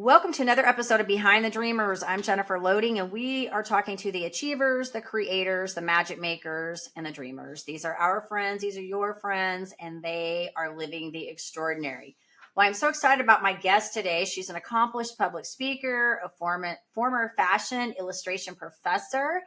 Welcome to another episode of Behind the Dreamers. I'm Jennifer Loading, and we are talking to the achievers, the creators, the magic makers, and the dreamers. These are our friends, these are your friends, and they are living the extraordinary. Well, I'm so excited about my guest today. She's an accomplished public speaker, a former fashion illustration professor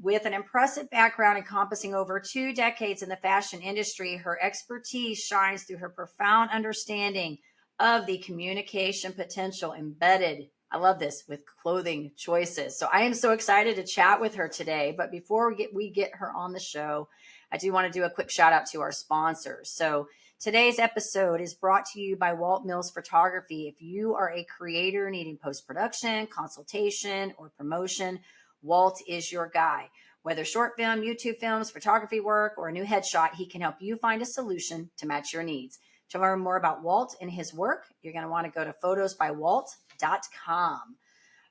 with an impressive background encompassing over 2 decades in the fashion industry. Her expertise shines through her profound understanding of the communication potential embedded, I love this, with clothing choices. So I am so excited to chat with her today. But before we get her on the show, I do want to do a quick shout out to our sponsors. So today's episode is brought to you by Walt Mills Photography. If you are a creator needing post-production, consultation, or promotion, Walt is your guy. Whether short film, YouTube films, photography work, or a new headshot, he can help you find a solution to match your needs. To learn more about Walt and his work, you're going to want to go to photosbywalt.com.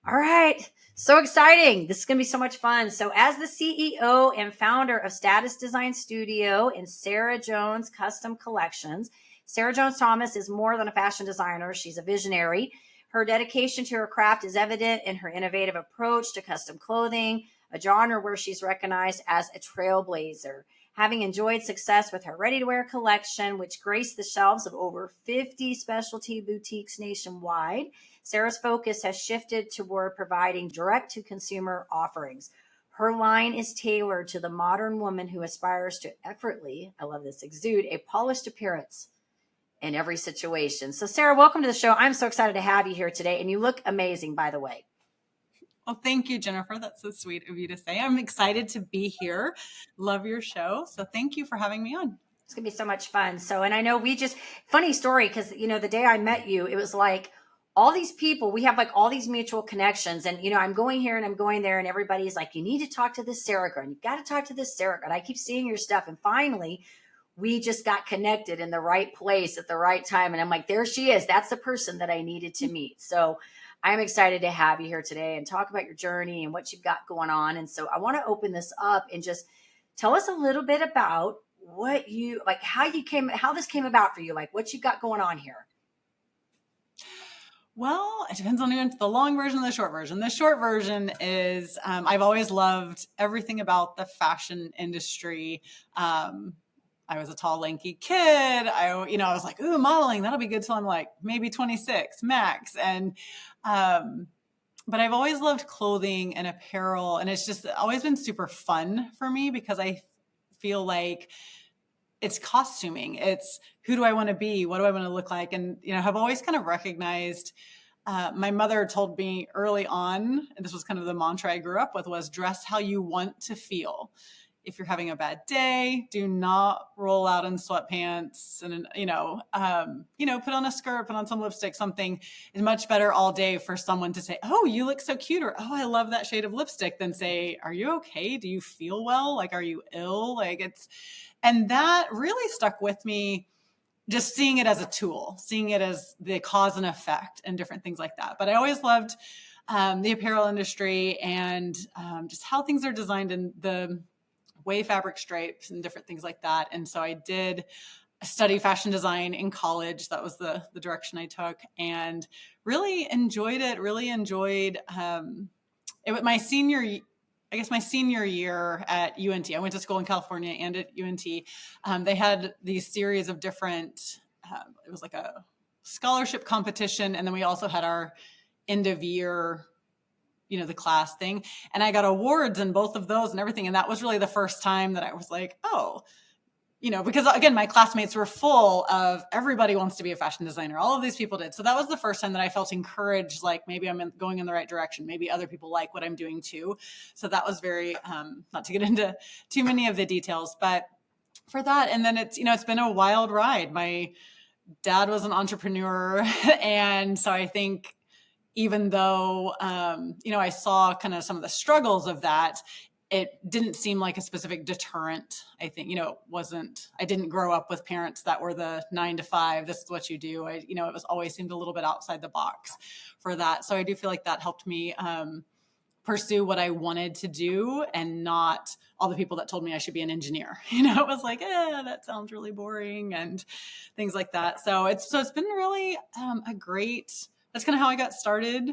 All right. So exciting. This is going to be so much fun. So as the CEO and founder of Status Design Studio and Sarah Jones Custom Collections, Sarah Jones Thomas is more than a fashion designer. She's a visionary. Her dedication to her craft is evident in her innovative approach to custom clothing, a genre where she's recognized as a trailblazer. Having enjoyed success with her ready-to-wear collection, which graced the shelves of over 50 specialty boutiques nationwide, Sarah's focus has shifted toward providing direct-to-consumer offerings. Her line is tailored to the modern woman who aspires to effortlessly, I love this, exude a polished appearance in every situation. So Sarah, welcome to the show. I'm so excited to have you here today, and you look amazing, by the way. Well, thank you, Jennifer. That's so sweet of you to say. I'm excited to be here. Love your show. So thank you for having me on. It's going to be so much fun. So, and I know funny story, because, the day I met you, it was like all these people, we have like all these mutual connections. And, I'm going here and I'm going there, and everybody's like, you need to talk to this Sarah girl, and you've got to talk to this Sarah girl. And I keep seeing your stuff. And finally, we just got connected in the right place at the right time. And I'm like, there she is. That's the person that I needed to meet. So I'm excited to have you here today and talk about your journey and what you've got going on. And so I want to open this up and just tell us a little bit about what you, like, how this came about for you, like what you got going on here. Well, it depends on the long version and the short version. The short version is I've always loved everything about the fashion industry. I was a tall, lanky kid. I was like, ooh, modeling, that'll be good till I'm like maybe 26 max. And, but I've always loved clothing and apparel, and it's just always been super fun for me because I feel like it's costuming. It's who do I want to be? What do I want to look like? And, have always kind of recognized, my mother told me early on, and this was kind of the mantra I grew up with, was dress how you want to feel. If you're having a bad day, do not roll out in sweatpants and, put on a skirt, put on some lipstick. Something is much better all day for someone to say, oh, you look so cute, or, oh, I love that shade of lipstick, than say, are you okay? Do you feel well? Like, are you ill? And that really stuck with me, just seeing it as a tool, seeing it as the cause and effect and different things like that. But I always loved the apparel industry and just how things are designed in the way fabric stripes and different things like that. And so I did study fashion design in college. That was the direction I took, and really enjoyed it. Really enjoyed it. My senior year at UNT, I went to school in California and at UNT. They had these series of different, it was like a scholarship competition. And then we also had our end of year, the class thing. And I got awards in both of those and everything. And that was really the first time that I was like, oh, because again, my classmates were full of everybody wants to be a fashion designer. All of these people did. So that was the first time that I felt encouraged, like maybe I'm going in the right direction. Maybe other people like what I'm doing too. So that was very, not to get into too many of the details, but for that. And then it's been a wild ride. My dad was an entrepreneur. And so I think even though, I saw kind of some of the struggles of that, it didn't seem like a specific deterrent. I think, I didn't grow up with parents that were the 9 to 5, this is what you do. It was always seemed a little bit outside the box for that. So I do feel like that helped me pursue what I wanted to do, and not all the people that told me I should be an engineer. It was like, that sounds really boring and things like that. So it's been really a great that's kind of how I got started,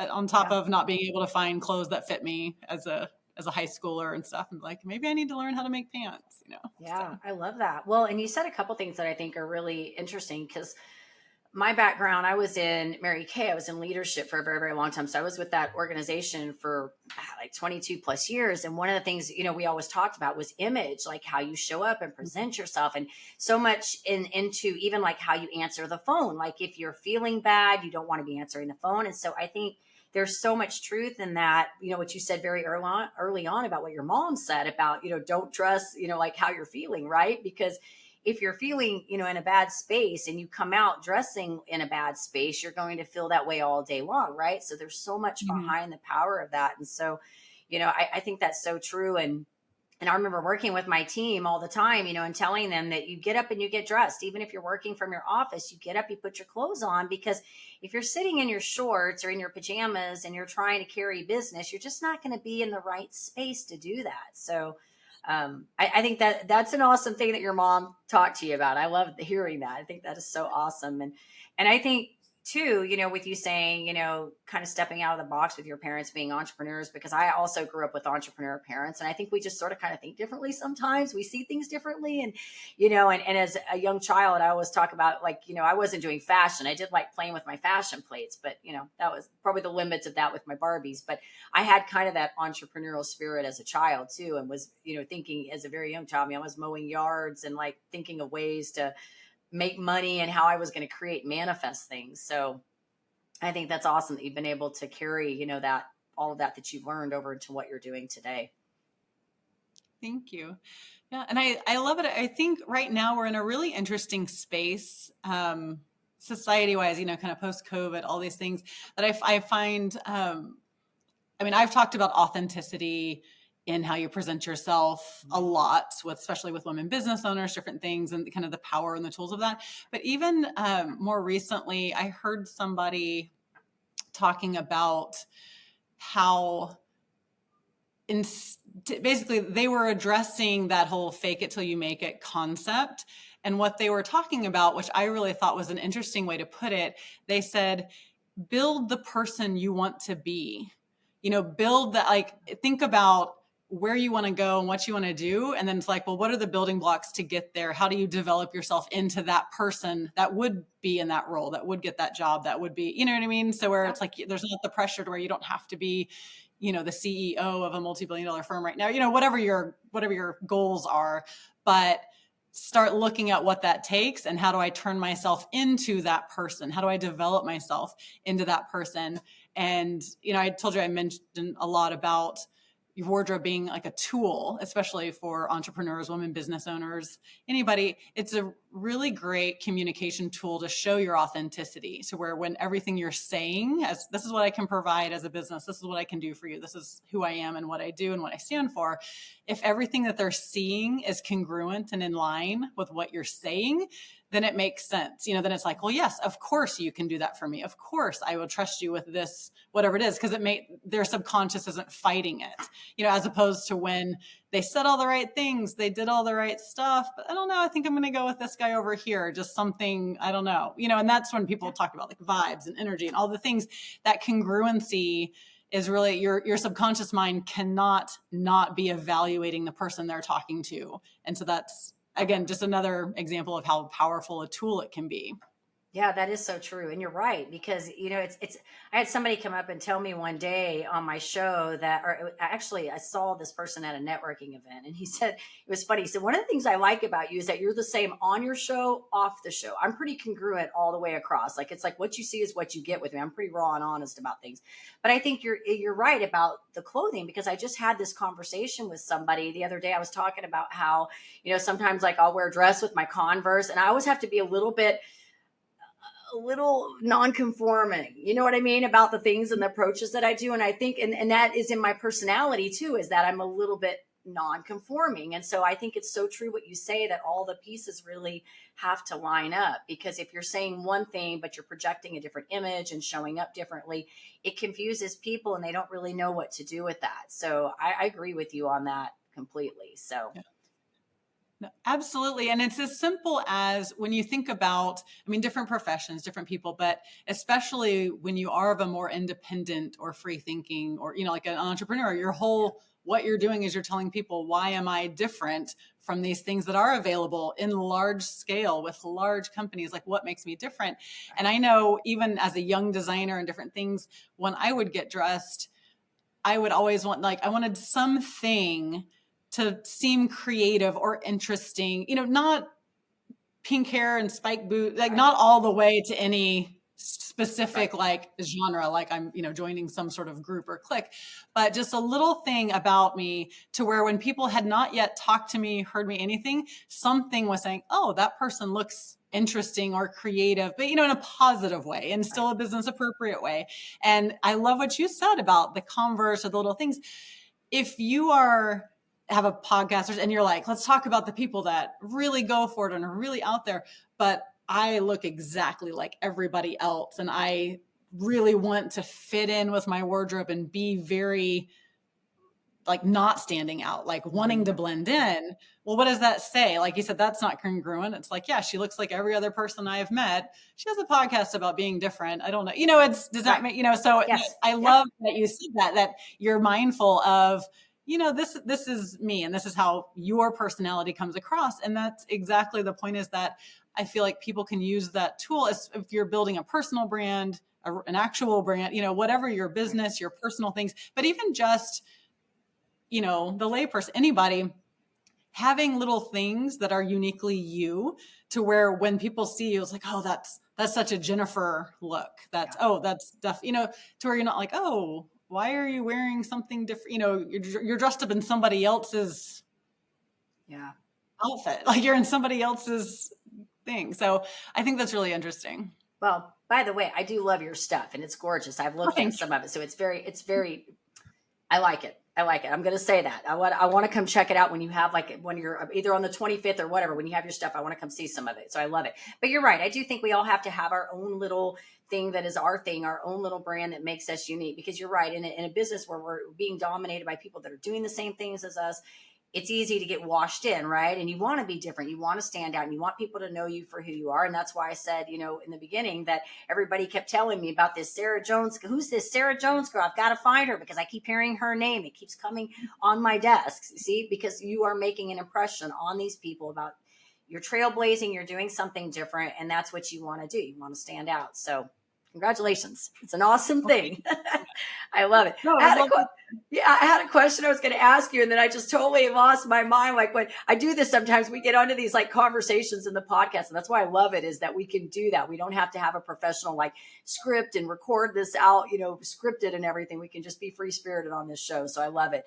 on top Yeah. of not being able to find clothes that fit me as a high schooler and stuff. And like, maybe I need to learn how to make pants. Yeah, So. I love that. Well, and you said a couple things that I think are really interesting because my background, I was in Mary Kay. I was in leadership for a very, very long time. So I was with that organization for like 22 plus years. And one of the things, we always talked about was image, like how you show up and present yourself, and so much into even like how you answer the phone. Like if you're feeling bad, you don't want to be answering the phone. And so I think there's so much truth in that, what you said very early on about what your mom said about, don't trust, like how you're feeling, right? Because if you're feeling, in a bad space and you come out dressing in a bad space, you're going to feel that way all day long, right? So there's so much Mhm. behind the power of that. And so, I think that's so true. And I remember working with my team all the time, and telling them that you get up and you get dressed. Even if you're working from your office, you get up, you put your clothes on, because if you're sitting in your shorts or in your pajamas and you're trying to carry business, you're just not going to be in the right space to do that. So I think that that's an awesome thing that your mom talked to you about. I love hearing that. I think that is so awesome. And I think too, with you saying, kind of stepping out of the box with your parents being entrepreneurs, because I also grew up with entrepreneur parents. And I think we just sort of kind of think differently sometimes. We see things differently. And as a young child, I always talk about like, I wasn't doing fashion. I did like playing with my fashion plates, but that was probably the limits of that with my Barbies. But I had kind of that entrepreneurial spirit as a child too, and was, thinking as a very young child, I was mowing yards and like thinking of ways to make money and how I was going to create manifest things. So I think that's awesome that you've been able to carry, that all of that you've learned over into what you're doing today. Thank you. Yeah. And I love it. I think right now we're in a really interesting space, society wise, kind of post COVID, all these things that I find, I've talked about authenticity in how you present yourself a lot with, especially with women business owners, different things, and kind of the power and the tools of that. But even more recently, I heard somebody talking about how basically they were addressing that whole fake it till you make it concept. And what they were talking about, which I really thought was an interesting way to put it, they said, build the person you want to be. Build that, like, think about where you want to go and what you want to do. And then it's like, well, what are the building blocks to get there? How do you develop yourself into that person that would be in that role, that would get that job, that would be, you know what I mean? So where it's like, there's not the pressure to where you don't have to be, the CEO of a multi-billion-dollar firm right now, whatever your goals are, but start looking at what that takes and how do I turn myself into that person? How do I develop myself into that person? And, I told you, I mentioned a lot about your wardrobe being like a tool, especially for entrepreneurs, women business owners, anybody. It's a really great communication tool to show your authenticity. So where when everything you're saying, as this is what I can provide as a business, this is what I can do for you, this is who I am and what I do and what I stand for. If everything that they're seeing is congruent and in line with what you're saying, then it makes sense. Then it's like, well, yes, of course you can do that for me. Of course I will trust you with this, whatever it is, because their subconscious isn't fighting it, as opposed to when they said all the right things, they did all the right stuff, but I don't know, I think I'm going to go with this guy over here, just something, I don't know, and that's when people talk about like vibes and energy and all the things. That congruency is really, your subconscious mind cannot not be evaluating the person they're talking to. And so that's, again, just another example of how powerful a tool it can be. Yeah, that is so true. And you're right, because, I had somebody come up and tell me one day on my show that, or actually I saw this person at a networking event, and he said, it was funny. He said, one of the things I like about you is that you're the same on your show, off the show. I'm pretty congruent all the way across. Like, it's like what you see is what you get with me. I'm pretty raw and honest about things. But I think you're right about the clothing, because I just had this conversation with somebody the other day. I was talking about how, sometimes like I'll wear a dress with my Converse, and I always have to be a little non-conforming, you know what I mean, about the things and the approaches that I do. And I think, and that is in my personality too, is that I'm a little bit non-conforming. And so I think it's so true what you say, that all the pieces really have to line up, because if you're saying one thing, but you're projecting a different image and showing up differently, it confuses people and they don't really know what to do with that. So I agree with you on that completely. So Yeah. No, absolutely. And it's as simple as when you think about, I mean, different professions, different people, but especially when you are of a more independent or free thinking or, like an entrepreneur, your whole, what you're doing is you're telling people, why am I different from these things that are available in large scale with large companies? Like, what makes me different? And I know even as a young designer and different things, when I would get dressed, I would always want, like, I wanted something to seem creative or interesting, not pink hair and spike boot, like not all the way to any specific like genre, like I'm, joining some sort of group or clique, but just a little thing about me to where when people had not yet talked to me, heard me, anything, something was saying, oh, that person looks interesting or creative, but in a positive way and still a business appropriate way. And I love what you said about the Converse or the little things. If you have a podcast and you're like, let's talk about the people that really go for it and are really out there, but I look exactly like everybody else and I really want to fit in with my wardrobe and be very like not standing out, like wanting to blend in. Well, what does that say? Like you said, that's not congruent. It's like, yeah, she looks like every other person I have met. She has a podcast about being different. I don't know. Does that make, so Yes. I love that you said that you're mindful of, this is me and this is how your personality comes across. And that's exactly the point, is that I feel like people can use that tool as if you're building a personal brand, an actual brand, whatever your business, your personal things, but even just, the layperson, anybody, having little things that are uniquely you, to where when people see you, it's like, oh, that's such a Jennifer look. That's stuff, to where you're not like, oh, why are you wearing something different? You're dressed up in somebody else's outfit. Like you're in somebody else's thing. So I think that's really interesting. Well, by the way, I do love your stuff and it's gorgeous. I've looked at some of it. So it's very, I like it. I'm going to say that. I want to come check it out when you're either on the 25th or whatever, when you have your stuff. I want to come see some of it. So I love it. But you're right. I do think we all have to have our own little thing that is our thing, our own little brand that makes us unique, because you're right. In a business where we're being dominated by people that are doing the same things as us, it's easy to get washed in, right? And you want to be different. You want to stand out and you want people to know you for who you are. And that's why I said, in the beginning, that everybody kept telling me about this Sarah Jones. Who's this Sarah Jones girl? I've got to find her because I keep hearing her name. It keeps coming on my desk. See, because you are making an impression on these people about you're trailblazing, you're doing something different. And that's what you want to do. You want to stand out. So congratulations. It's an awesome thing. I love it. No, I had a question I was going to ask you, and then I just totally lost my mind. Like when I do this, sometimes we get onto these like conversations in the podcast, and that's why I love it, is that we can do that. We don't have to have a professional like script and record this out, scripted and everything. We can just be free spirited on this show. So I love it.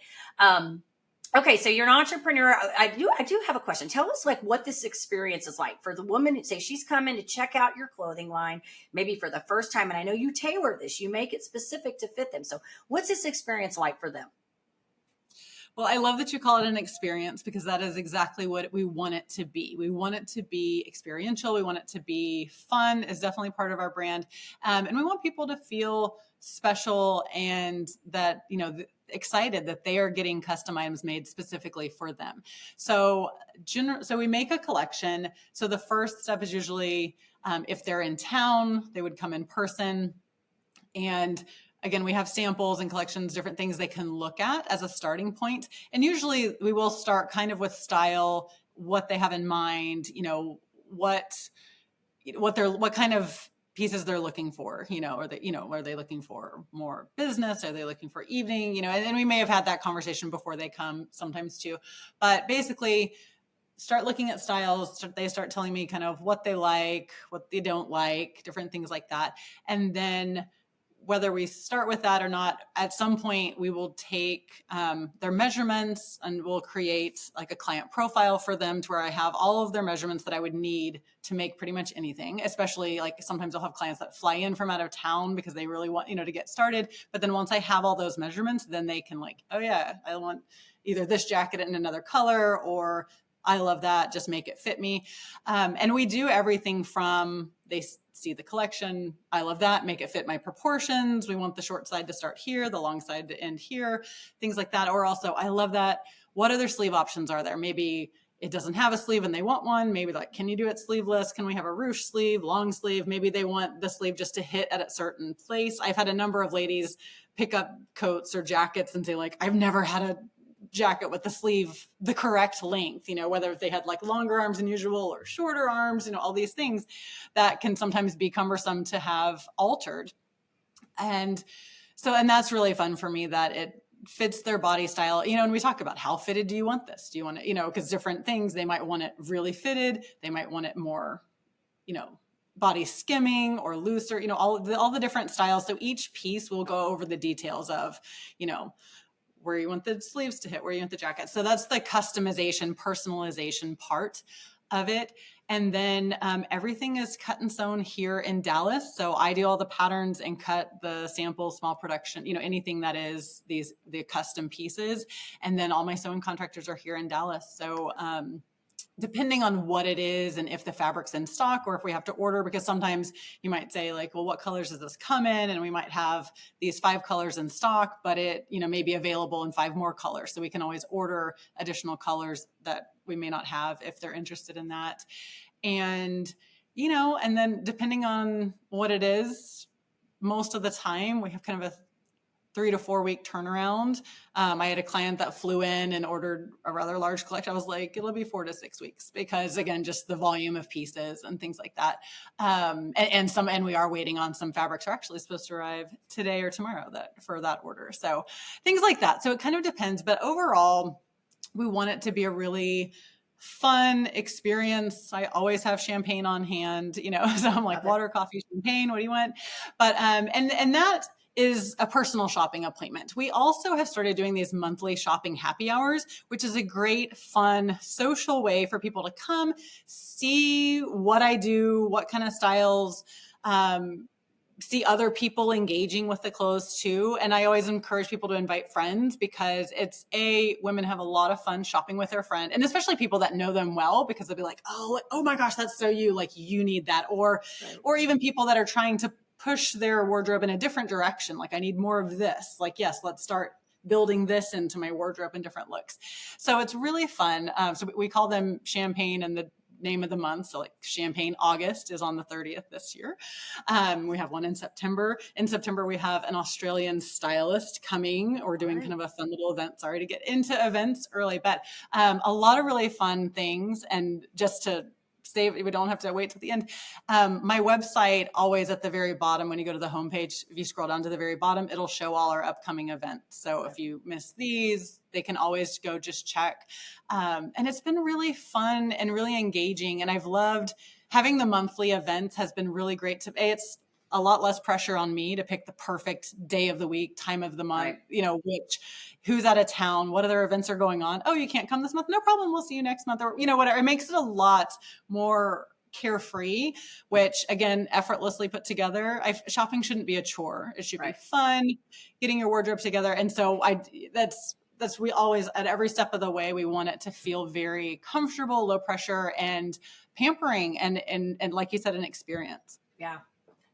Okay, so you're an entrepreneur. I do have a question. Tell us like what this experience is like for the woman. Say she's coming to check out your clothing line, maybe for the first time. And I know you tailor this, you make it specific to fit them. So what's this experience like for them? Well, I love that you call it an experience, because that is exactly what we want it to be. We want it to be experiential. We want it to be fun, is definitely part of our brand. And we want people to feel special and that, excited that they are getting custom items made specifically for them. So we make a collection. So the first step is usually if they're in town, they would come in person. And again, we have samples and collections, different things they can look at as a starting point. And usually we will start kind of with style, what they have in mind, what kind of pieces they're looking for, are they looking for more business? Are they looking for evening? And we may have had that conversation before they come sometimes too, but basically start looking at styles. They start telling me kind of what they like, what they don't like, different things like that. And then whether we start with that or not, at some point we will take their measurements and we'll create like a client profile for them, to where I have all of their measurements that I would need to make pretty much anything. Especially like sometimes I'll have clients that fly in from out of town because they really want, to get started. But then once I have all those measurements, then they can like, oh yeah, I want either this jacket in another color, or I love that, just make it fit me. And we do everything from, they see the collection, I love that, make it fit my proportions. We want the short side to start here, the long side to end here, things like that. Or also, I love that, what other sleeve options are there? Maybe it doesn't have a sleeve and they want one. Maybe like, can you do it sleeveless? Can we have a ruche sleeve, long sleeve? Maybe they want the sleeve just to hit at a certain place. I've had a number of ladies pick up coats or jackets and say like, I've never had a jacket with the sleeve the correct length, whether they had like longer arms than usual or shorter arms, all these things that can sometimes be cumbersome to have altered. And that's really fun for me that it fits their body style, and we talk about how fitted do you want this? Do you want it, because different things, they might want it really fitted. They might want it more, body skimming or looser, all the different styles. So each piece will go over the details of, where you want the sleeves to hit, where you want the jacket. So that's the customization, personalization part of it. And then everything is cut and sewn here in Dallas. So I do all the patterns and cut the sample, small production, anything that is the custom pieces. And then all my sewing contractors are here in Dallas. So depending on what it is and if the fabric's in stock or if we have to order, because sometimes you might say like, well, what colors does this come in? And we might have these 5 colors in stock, but it, may be available in 5 more colors. So we can always order additional colors that we may not have if they're interested in that. And, and then depending on what it is, most of the time we have kind of a 3 to 4 week turnaround. I had a client that flew in and ordered a rather large collection. I was like, it'll be 4 to 6 weeks because again, just the volume of pieces and things like that. And we are waiting on some fabrics are actually supposed to arrive today or tomorrow for that order. So things like that. So it kind of depends, but overall we want it to be a really fun experience. I always have champagne on hand, so I'm like water, coffee, champagne. What do you want? But, and that is a personal shopping appointment. We also have started doing these monthly shopping happy hours, which is a great, fun, social way for people to come see what I do, what kind of styles, see other people engaging with the clothes too. And I always encourage people to invite friends because women have a lot of fun shopping with their friend, and especially people that know them well, because they'll be like, oh my gosh, that's so you, like you need that. Or even people that are trying to push their wardrobe in a different direction. Like I need more of this. Like, yes, let's start building this into my wardrobe in different looks. So it's really fun. So we call them champagne and the name of the month. So like Champagne August is on the 30th this year. We have one in September. In September, we have an Australian stylist coming. We're doing kind of a fun little event. Sorry to get into events early, but a lot of really fun things. And just to save, we don't have to wait till the end. My website, always at the very bottom, when you go to the homepage, if you scroll down to the very bottom, it'll show all our upcoming events. So if you miss these, they can always go just check. And it's been really fun and really engaging. And I've loved having the monthly events has been really great it's a lot less pressure on me to pick the perfect day of the week, time of the month, who's out of town, what other events are going on. Oh, you can't come this month? No problem. We'll see you next month, or, whatever. It makes it a lot more carefree, which again, effortlessly put together. Shopping shouldn't be a chore. It should be fun, getting your wardrobe together. And so we always, at every step of the way, we want it to feel very comfortable, low pressure, and pampering, and like you said, an experience. Yeah.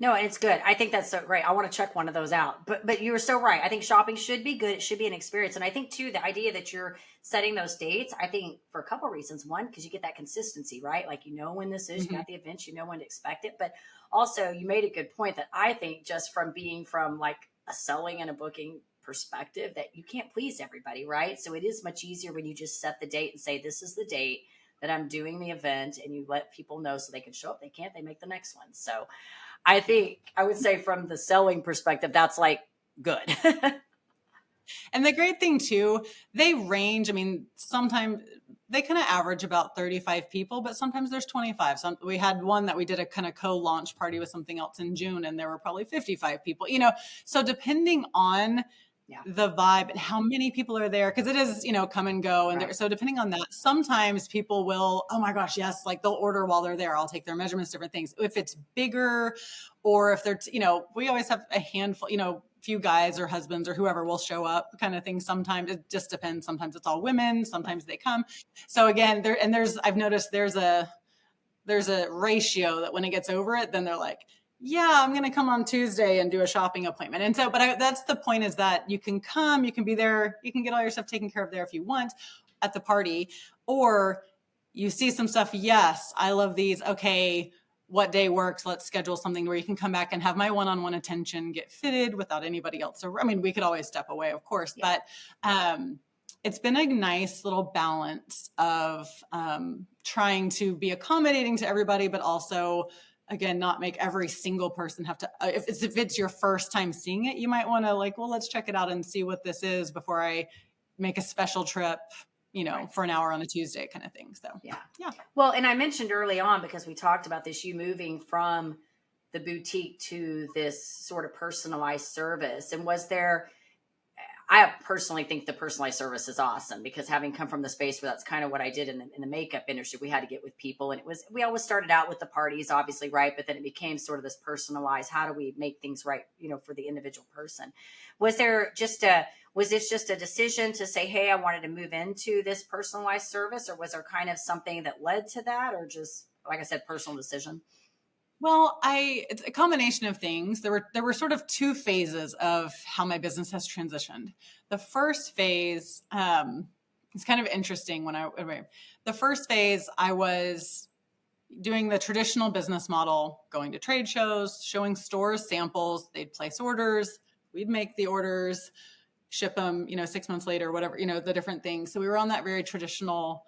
No, and it's good. I think that's so great. I want to check one of those out. But you were so right. I think shopping should be good. It should be an experience. And I think too, the idea that you're setting those dates, I think for a couple of reasons. One, because you get that consistency, right? Like, when this is, you got the events, you know when to expect it. But also you made a good point that I think just from like a selling and a booking perspective, that you can't please everybody, right? So it is much easier when you just set the date and say, this is the date that I'm doing the event, and you let people know so they can show up. They can't, they make the next one. So I think I would say from the selling perspective, that's like good. And the great thing too, they range. I mean, sometimes they kind of average about 35 people, but sometimes there's 25. So we had one that we did a kind of co-launch party with something else in June, and there were probably 55 people, so depending on the vibe and how many people are there, because it is, come and go. And so depending on that, sometimes people will, oh my gosh, yes, like they'll order while they're there. I'll take their measurements, different things. If it's bigger, or if they're, we always have a handful, few guys or husbands or whoever will show up, kind of thing. Sometimes it just depends. Sometimes it's all women. Sometimes they come. So again, I've noticed there's a ratio that when it gets over it, then they're like, yeah, I'm going to come on Tuesday and do a shopping appointment. And so, that's the point, is that you can come, you can be there, you can get all your stuff taken care of there if you want at the party, or you see some stuff. Yes, I love these. Okay, what day works? Let's schedule something where you can come back and have my one-on-one attention get fitted without anybody else. So, I mean, we could always step away, of course, Yeah. but it's been a nice little balance of trying to be accommodating to everybody, but also, again, not make every single person have to, if it's your first time seeing it, you might want to like, well, let's check it out and see what this is before I make a special trip, Right. for an hour on a Tuesday kind of thing. So, Yeah. yeah. Well, and I mentioned early on, because we talked about this, you moving from the boutique to this sort of personalized service. And was there, I personally think the personalized service is awesome, because having come from the space where that's kind of what I did in the makeup industry, we had to get with people, and we always started out with the parties, obviously, right? But then it became sort of this personalized, how do we make things right, for the individual person? Was this just a decision to say, hey, I wanted to move into this personalized service, or was there kind of something that led to that, or just, like I said, personal decision? Well, it's a combination of things. There were sort of two phases of how my business has transitioned. The first phase, it's kind of interesting the first phase, I was doing the traditional business model, going to trade shows, showing stores samples, they'd place orders, we'd make the orders, ship them, 6 months later, whatever, the different things. So we were on that very traditional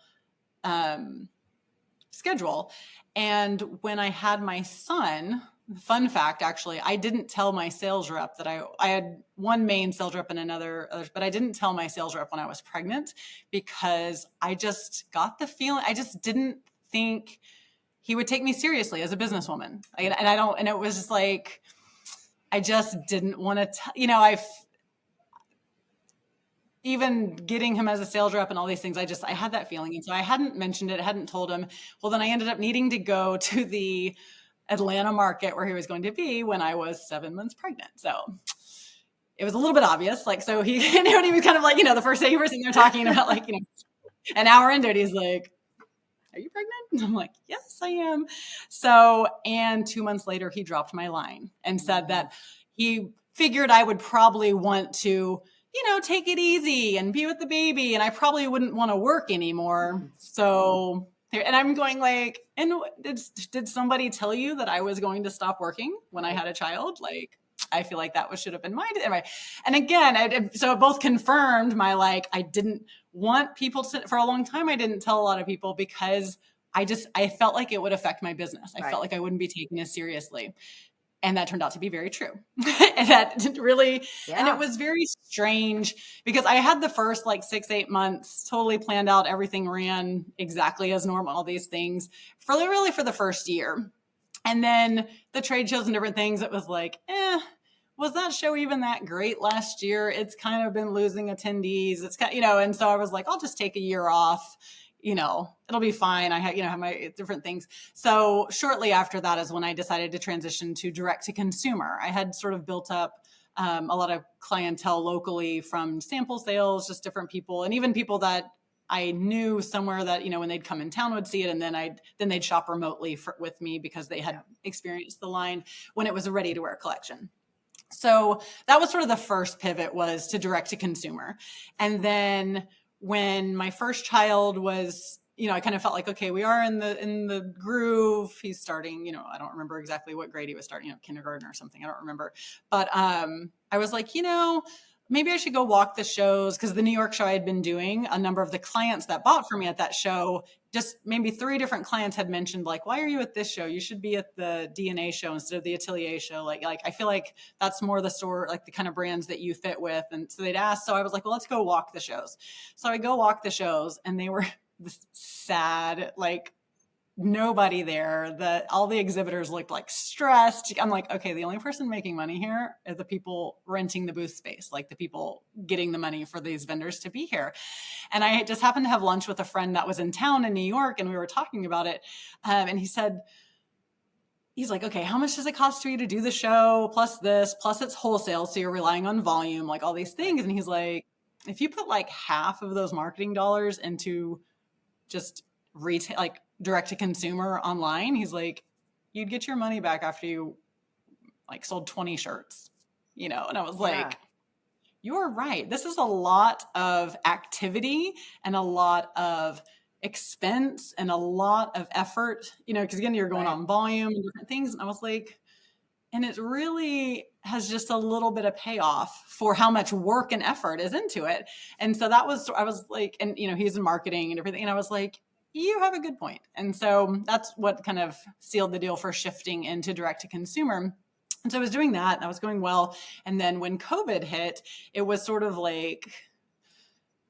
schedule. And when I had my son, fun fact, actually, I didn't tell my sales rep that I had one main sales rep and another, but I didn't tell my sales rep when I was pregnant, because I just got the feeling, I just didn't think he would take me seriously as a businesswoman. And it was just like, I just didn't want to, even getting him as a sales rep and all these things, I had that feeling. And so I hadn't mentioned it, hadn't told him. Well, then I ended up needing to go to the Atlanta market where he was going to be when I was 7 months pregnant. So it was a little bit obvious. Like, so he, he was kind of like, the first day he was sitting there talking about like, an hour into it, he's like, are you pregnant? And I'm like, yes, I am. So, and 2 months later, he dropped my line and said that he figured I would probably want to, take it easy and be with the baby. And I probably wouldn't want to work anymore. So, and I'm going like, and did somebody tell you that I was going to stop working when I had a child? Like, I feel like that should have been mine. And again, so it both confirmed my, like, I didn't want people to, for a long time, I didn't tell a lot of people because I felt like it would affect my business. I felt like I wouldn't be taken as seriously. And that turned out to be very true. And that really, and it was very strange because I had the first like 6-8 months totally planned out. Everything ran exactly as normal, all these things for the first year. And then the trade shows and different things, it was like, was that show even that great last year? It's kind of been losing attendees. It's kind of, and so I was like, I'll just take a year off. It'll be fine. I have my different things. So shortly after that is when I decided to transition to direct to consumer. I had sort of built up a lot of clientele locally from sample sales, just different people, and even people that I knew somewhere that, when they'd come in town would see it. And then they'd shop remotely with me because they had experienced the line when it was a ready to wear collection. So that was sort of the first pivot, was to direct to consumer. And then when my first child was, I kind of felt like, okay, we are in the groove. He's starting, I don't remember exactly what grade he was starting, kindergarten or something. I don't remember. But I was like, maybe I should go walk the shows, because the New York show I had been doing, a number of the clients that bought from me at that show, just maybe 3 different clients had mentioned, like, why are you at this show? You should be at the DNA show instead of the Atelier show. Like I feel like that's more the store, like the kind of brands that you fit with. And so they'd ask. So I was like, well, let's go walk the shows. So I go walk the shows, and they were sad, like nobody there. All the exhibitors looked like stressed. I'm like, okay, the only person making money here are the people renting the booth space, like the people getting the money for these vendors to be here. And I just happened to have lunch with a friend that was in town in New York, and we were talking about it. And he's like, okay, how much does it cost for you to do the show? Plus this, plus it's wholesale. So you're relying on volume, like all these things. And he's like, if you put like half of those marketing dollars into just retail, like direct to consumer online, he's like, you'd get your money back after you like sold 20 shirts, and I was like, you're right. This is a lot of activity and a lot of expense and a lot of effort, because again, you're going Right. on volume and different things. And I was like, and it really has just a little bit of payoff for how much work and effort is into it. And so I was like, and he's in marketing and everything. And I was like, you have a good point. And so that's what kind of sealed the deal for shifting into direct to consumer. And so I was doing that and I was going well. And then when COVID hit, it was sort of like,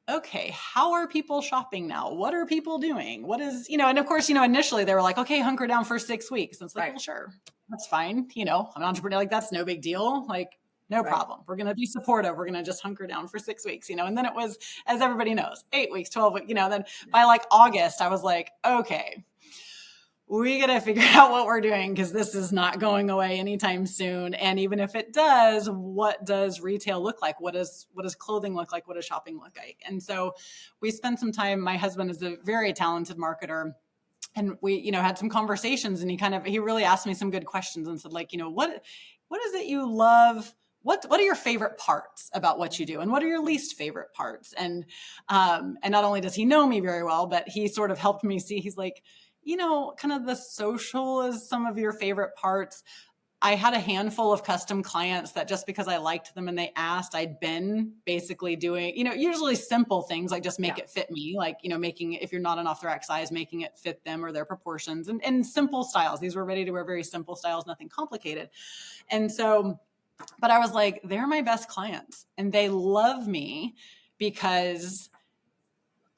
okay, how are people shopping now? What are people doing? What is, and of course, initially they were like, okay, hunker down for 6 weeks. And it's like, Right. well, sure, that's fine. I'm an entrepreneur. Like, that's no big deal. Like, no Right. problem. We're going to be supportive. We're going to just hunker down for 6 weeks, and then it was, as everybody knows, 8 weeks, 12 weeks, then by like August, I was like, okay, we got to figure out what we're doing because this is not going away anytime soon. And even if it does, what does retail look like? What does clothing look like? What does shopping look like? And so we spent some time. My husband is a very talented marketer. And we, had some conversations, and he really asked me some good questions and said, like, what is it you love? What are your favorite parts about what you do? And what are your least favorite parts? And not only does he know me very well, but he sort of helped me see, he's like, kind of the social is some of your favorite parts. I had a handful of custom clients that just because I liked them and they asked, I'd been basically doing, usually simple things like just make it fit me, like, making, if you're not an off the rack size, making it fit them or their proportions and simple styles. These were ready to wear, very simple styles, nothing complicated. And so, but I was like, they're my best clients and they love me because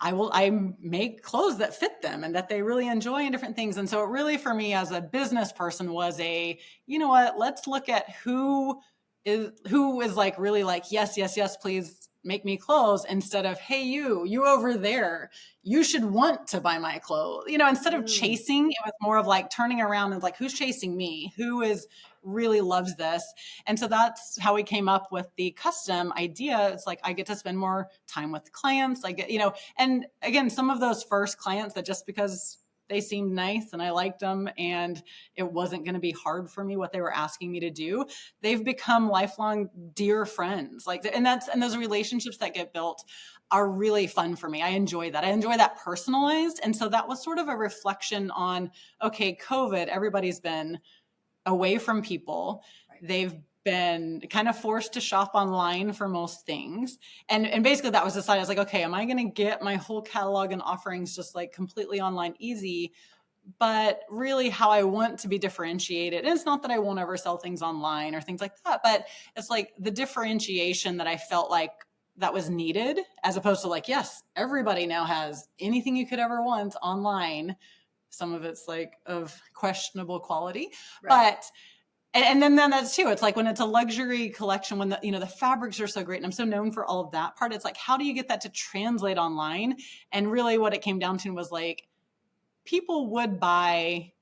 I make clothes that fit them and that they really enjoy and different things. And so it really, for me as a business person, was let's look at who is like really like, yes, please make me clothes, instead of, hey, you over there, you should want to buy my clothes. Instead of chasing, it was more of like turning around and like, who's chasing me? Who is really loves this? And so that's how we came up with the custom idea. It's like, I get to spend more time with clients. I get, and again, some of those first clients that just because they seemed nice and I liked them and it wasn't going to be hard for me what they were asking me to do, they've become lifelong dear friends. And those relationships that get built are really fun for me. I enjoy that. I enjoy that personalized. And so that was sort of a reflection on, okay, COVID, everybody's been away from people. Right. They've been kind of forced to shop online for most things. And basically that was decided. I was like, okay, am I going to get my whole catalog and offerings just like completely online easy? But really how I want to be differentiated. And it's not that I won't ever sell things online or things like that, but it's like the differentiation that I felt like that was needed, as opposed to like, yes, everybody now has anything you could ever want online. Some of it's like of questionable quality, Right. but and then that's too. It's like when it's a luxury collection, when the fabrics are so great, and I'm so known for all of that part. It's like, how do you get that to translate online? And really, what it came down to was like, people would buy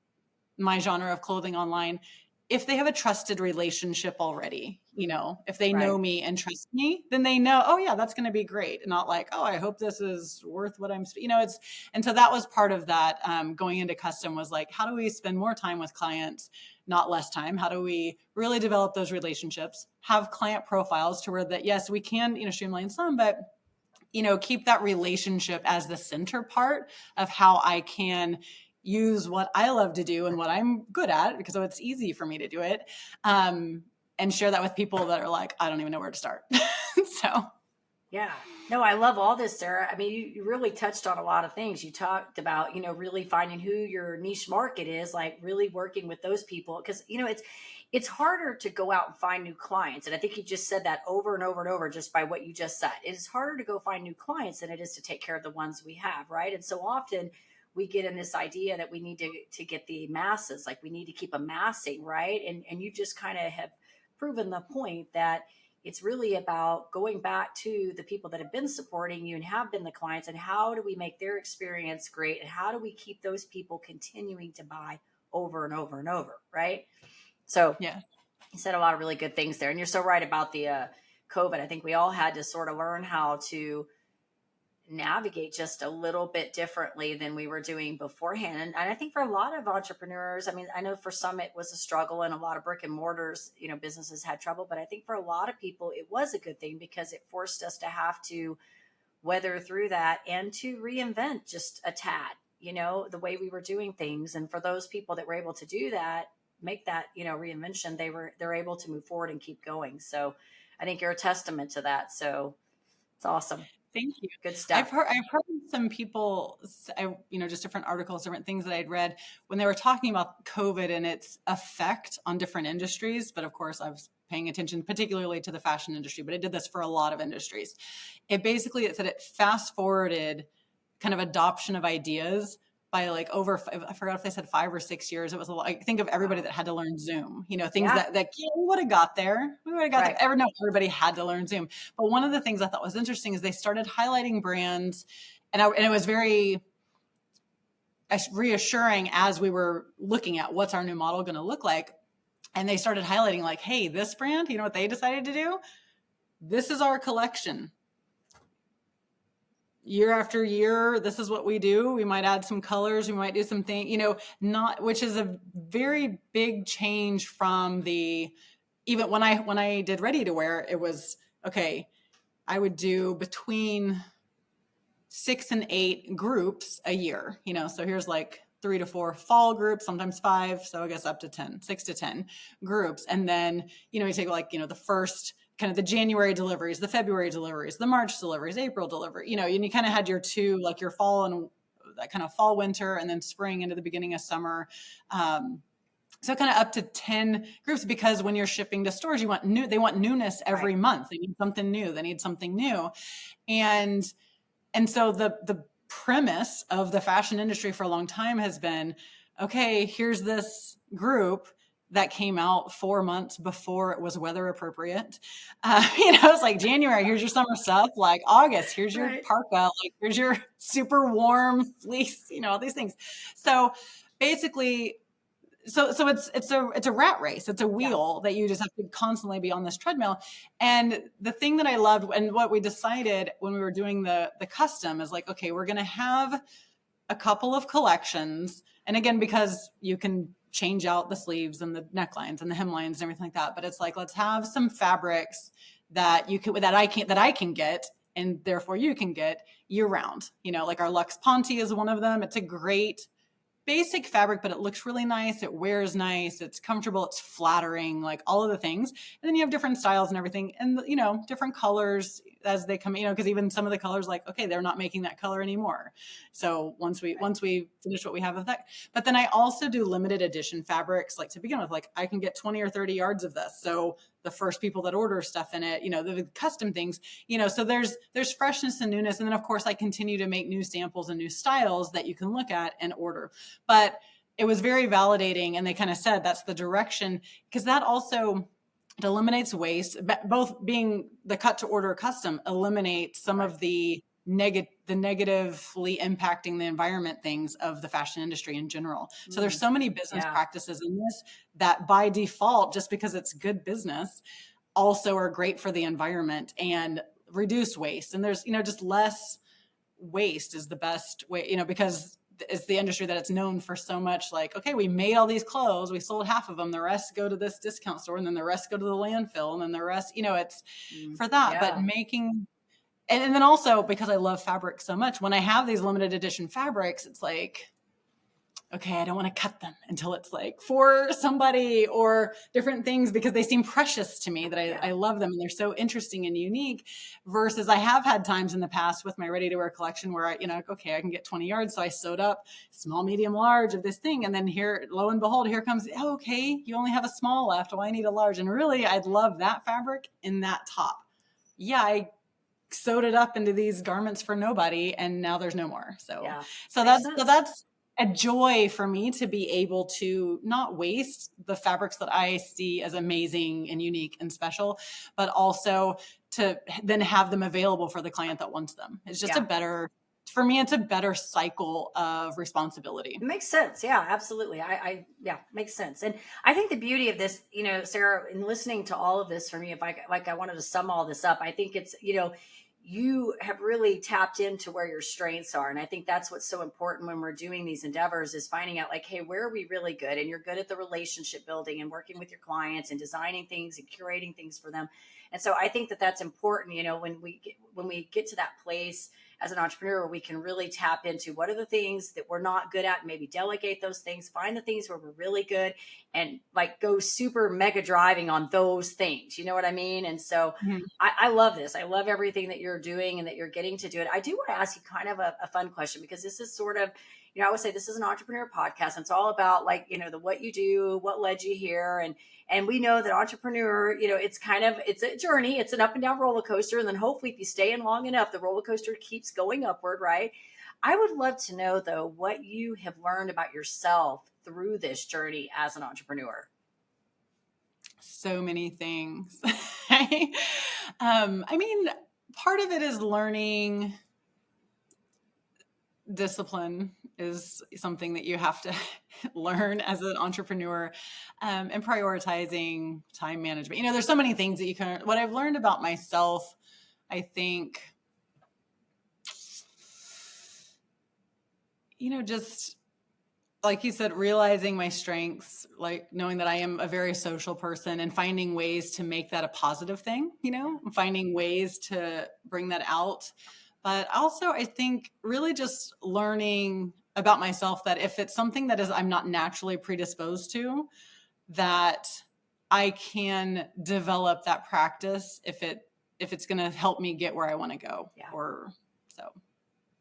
my genre of clothing online if they have a trusted relationship already. If they know Right. me and trust me, then they know, oh yeah, that's going to be great. And not like, oh, I hope this is worth what it's, and so that was part of that. Going into custom was like, how do we spend more time with clients, not less time? How do we really develop those relationships, have client profiles to where that, yes, we can, streamline some, but keep that relationship as the center part of how I can use what I love to do and what I'm good at, because it's easy for me to do it, and share that with people that are like, I don't even know where to start. So. Yeah. No, I love all this, Sarah. I mean, you really touched on a lot of things. You talked about, really finding who your niche market is, like really working with those people. Because, it's harder to go out and find new clients. And I think you just said that over and over and over just by what you just said. It is harder to go find new clients than it is to take care of the ones we have, right? And so often we get in this idea that we need to get the masses, like we need to keep amassing, right? And you just kind of have proven the point that it's really about going back to the people that have been supporting you and have been the clients, and how do we make their experience great, and how do we keep those people continuing to buy over and over and over, right? So Yeah. you said a lot of really good things there, and you're so right about the COVID. I think we all had to sort of learn how to navigate just a little bit differently than we were doing beforehand. And I think for a lot of entrepreneurs, I mean, I know for some it was a struggle, and a lot of brick and mortars, businesses had trouble, but I think for a lot of people it was a good thing because it forced us to have to weather through that and to reinvent just a tad, the way we were doing things. And for those people that were able to do that, make that, reinvention, they're able to move forward and keep going. So I think you're a testament to that. So it's awesome. Thank you. Good stuff. I've heard some people, just different articles, different things that I'd read when they were talking about COVID and its effect on different industries. But of course, I was paying attention particularly to the fashion industry, but it did this for a lot of industries. It said it fast forwarded kind of adoption of ideas by like over, I forgot if they said 5 or 6 years. It was a lot. I think of everybody that had to learn Zoom, things that we would have got there. We would have got Right. there. No, everybody had to learn Zoom. But one of the things I thought was interesting is they started highlighting brands, and it was very reassuring as we were looking at what's our new model going to look like. And they started highlighting like, hey, this brand, you know what they decided to do? This is our collection. Year after year, this is what we do. We might add some colors. We might do something, which is a very big change from even when I did ready to wear, it was, okay, I would do between 6 and 8 groups a year, so here's like 3 to 4 fall groups, sometimes 5. So I guess up to 10, 6 to 10 groups. And then, you take like, the first kind of the January deliveries, the February deliveries, the March deliveries, April delivery, and you kind of had your 2, like your fall and that kind of fall, winter, and then spring into the beginning of summer. So kind of up to 10 groups, because when you're shipping to stores, they want newness every month. They need something new. They need something new. And so the premise of the fashion industry for a long time has been, okay, here's this group that came out 4 months before it was weather appropriate. It's like January, here's your summer stuff. Like August, here's your parka. Like here's your super warm fleece, all these things. So basically, so it's a rat race. It's a wheel that you just have to constantly be on this treadmill. And the thing that I loved, and what we decided when we were doing the custom, is like, okay, we're going to have a couple of collections. And again, because you can change out the sleeves and the necklines and the hemlines and everything like that. But it's like, let's have some fabrics that I can get, and therefore you can get year round. Like our Luxe Ponte is one of them. It's a great basic fabric, but it looks really nice. It wears nice. It's comfortable. It's flattering, like all of the things. And then you have different styles and everything, and different colors as they come, because even some of the colors, like, okay, they're not making that color anymore. So once we finish what we have of that, but then I also do limited edition fabrics, like to begin with, like I can get 20 or 30 yards of this. So the first people that order stuff in it, the custom things, so there's freshness and newness. And then of course I continue to make new samples and new styles that you can look at and order. But it was very validating. And they kind of said, that's the direction, because that also, it eliminates waste. Both being the cut to order custom eliminates some of the negatively impacting the environment things of the fashion industry in general. So there's so many business practices in this that by default, just because it's good business, also are great for the environment and reduce waste. And there's, just less waste is the best way, because it's the industry that it's known for so much. Like, okay, we made all these clothes, we sold half of them, the rest go to this discount store, and then the rest go to the landfill, and then the rest, it's for that. But making, and then also because I love fabric so much, when I have these limited edition fabrics, it's like, okay, I don't want to cut them until it's like for somebody or different things, because they seem precious to me, that I love them and they're so interesting and unique. Versus I have had times in the past with my ready to wear collection where okay, I can get 20 yards. So I sewed up small, medium, large of this thing. And then here, lo and behold, here comes, okay, you only have a small left. Oh, I need a large. And really, I'd love that fabric in that top. Yeah, I sewed it up into these garments for nobody, and now there's no more. So that's a joy for me to be able to not waste the fabrics that I see as amazing and unique and special, but also to then have them available for the client that wants them. It's just for me, it's a better cycle of responsibility. It makes sense. Yeah, absolutely. Makes sense. And I think the beauty of this, Sarah, in listening to all of this for me, if I wanted to sum all this up, I think it's, you have really tapped into where your strengths are. And I think that's what's so important when we're doing these endeavors, is finding out like, hey, where are we really good? And you're good at the relationship building and working with your clients and designing things and curating things for them. And so I think that that's important, when we get to that place as an entrepreneur where we can really tap into what are the things that we're not good at, and maybe delegate those things, find the things where we're really good, and like go super mega driving on those things. You know what I mean? And so Mhm. I love this. I love everything that you're doing and that you're getting to do it. I do want to ask you kind of a fun question, because this is sort of, I would say this is an entrepreneur podcast. And it's all about like, the what you do, what led you here. And we know that entrepreneur, it's a journey. It's an up and down roller coaster. And then hopefully if you stay in long enough, the roller coaster keeps going upward, right? I would love to know though, what you have learned about yourself through this journey as an entrepreneur. So many things. I mean, part of it is learning. Discipline is something that you have to learn as an entrepreneur, and prioritizing time management. There's so many things that you can, what I've learned about myself, I think, just like you said, realizing my strengths, like knowing that I am a very social person and finding ways to make that a positive thing, finding ways to bring that out. But also, I think really just learning about myself that if it's something that I'm not naturally predisposed to, that I can develop that practice if it's going to help me get where I want to go. Yeah. Or so. I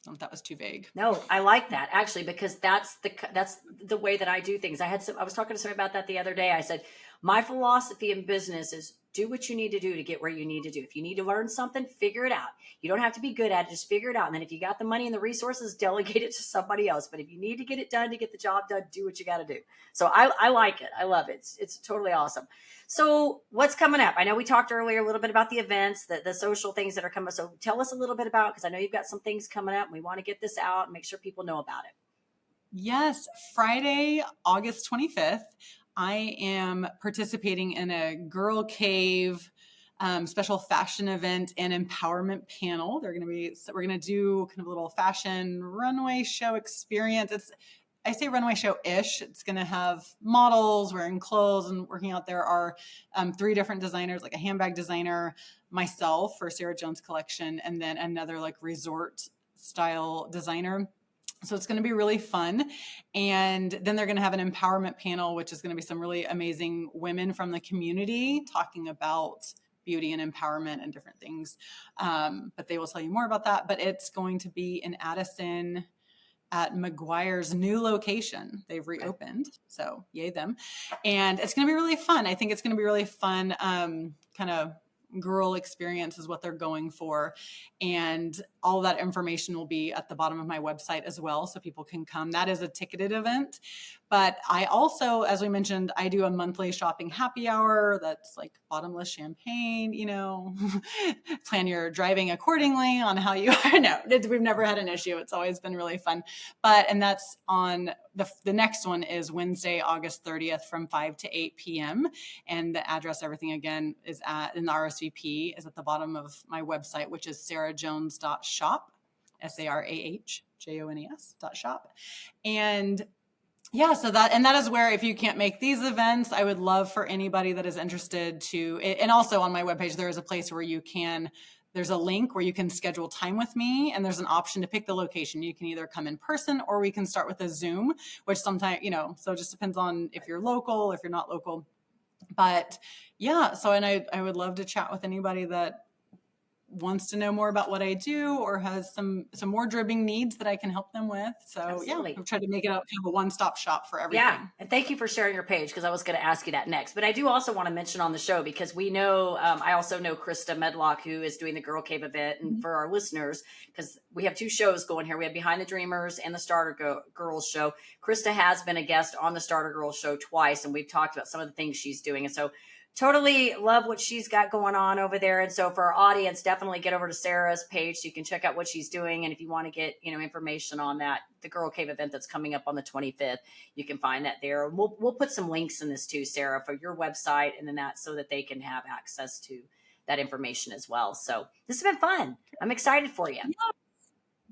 don't know if that was too vague. No, I like that actually, because that's the way that I do things. I was talking to somebody about that the other day. I said, my philosophy in business is do what you need to do to get where you need to do. If you need to learn something, figure it out. You don't have to be good at it, just figure it out. And then if you got the money and the resources, delegate it to somebody else. But if you need to get it done to get the job done, do what you got to do. So I like it. I love it. It's totally awesome. So what's coming up? I know we talked earlier a little bit about the events, the social things that are coming. So tell us a little bit about, because I know you've got some things coming up and we want to get this out and make sure people know about it. Yes. Friday, August 25th, I am participating in a Girl Cave special fashion event and empowerment panel. We're going to do kind of a little fashion runway show experience. I say runway show-ish. It's going to have models wearing clothes and working out. There are 3 different designers, like a handbag designer, myself for Sarah Jones collection, and then another like resort style designer. So it's going to be really fun. And then they're going to have an empowerment panel, which is going to be some really amazing women from the community talking about beauty and empowerment and different things. But they will tell you more about that. But it's going to be in Addison at McGuire's new location. They've reopened. So yay them. And it's going to be really fun. I think it's going to be really fun, kind of girl experience is what they're going for. And all of that information will be at the bottom of my website as well, so people can come. That is a ticketed event. But I also, as we mentioned, I do a monthly shopping happy hour that's like bottomless champagne, plan your driving accordingly on how you are. No, we've never had an issue. It's always been really fun. And that's on the next one is Wednesday, August 30th from 5 to 8 p.m. And the address, everything again is in the RSVP is at the bottom of my website, which is sarahjones.shop, SARAHJONES.shop. And yeah, so that is where, if you can't make these events, I would love for anybody that is interested to, and also on my webpage, there is a place where there's a link where you can schedule time with me, and there's an option to pick the location. You can either come in person or we can start with a Zoom, which sometimes, so it just depends on if you're local, if you're not local. But yeah, and I would love to chat with anybody that wants to know more about what I do or has some more dribbing needs that I can help them with. So absolutely. Yeah, I've tried to make it kind of a one-stop shop for everything. Yeah. And thank you for sharing your page, because I was going to ask you that next. But I do also want to mention on the show, because we know, I also know Krista Medlock, who is doing the Girl Cave event. And for our listeners, because we have 2 shows going here. We have Behind the Dreamers and the Starter Girls show. Krista has been a guest on the Starter Girls show twice, and we've talked about some of the things she's doing. And so totally love what she's got going on over there. And so for our audience, definitely get over to Sarah's page so you can check out what she's doing. And if you want to get, information on that, the Girl Cave event that's coming up on the 25th, you can find that there. We'll put some links in this too, Sarah, for your website and then that, so that they can have access to that information as well. So this has been fun. I'm excited for you.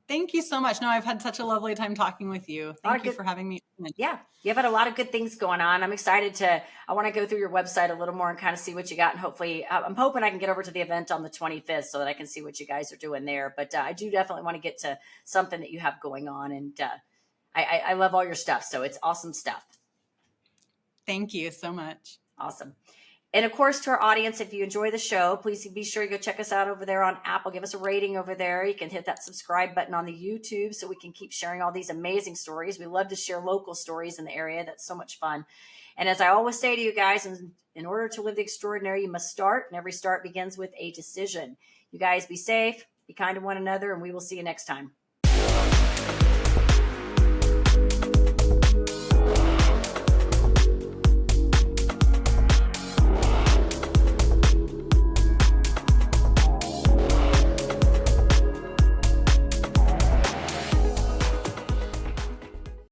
Thank you so much. No, I've had such a lovely time talking with you. Thank you for having me. Yeah, you've had a lot of good things going on. I'm excited I want to go through your website a little more and kind of see what you got. And hopefully, I'm hoping I can get over to the event on the 25th so that I can see what you guys are doing there. But I do definitely want to get to something that you have going on. And I love all your stuff. So it's awesome stuff. Thank you so much. Awesome. And of course, to our audience, if you enjoy the show, please be sure you go check us out over there on Apple. Give us a rating over there. You can hit that subscribe button on the YouTube so we can keep sharing all these amazing stories. We love to share local stories in the area. That's so much fun. And as I always say to you guys, in order to live the extraordinary, you must start. And every start begins with a decision. You guys be safe, be kind to one another, and we will see you next time.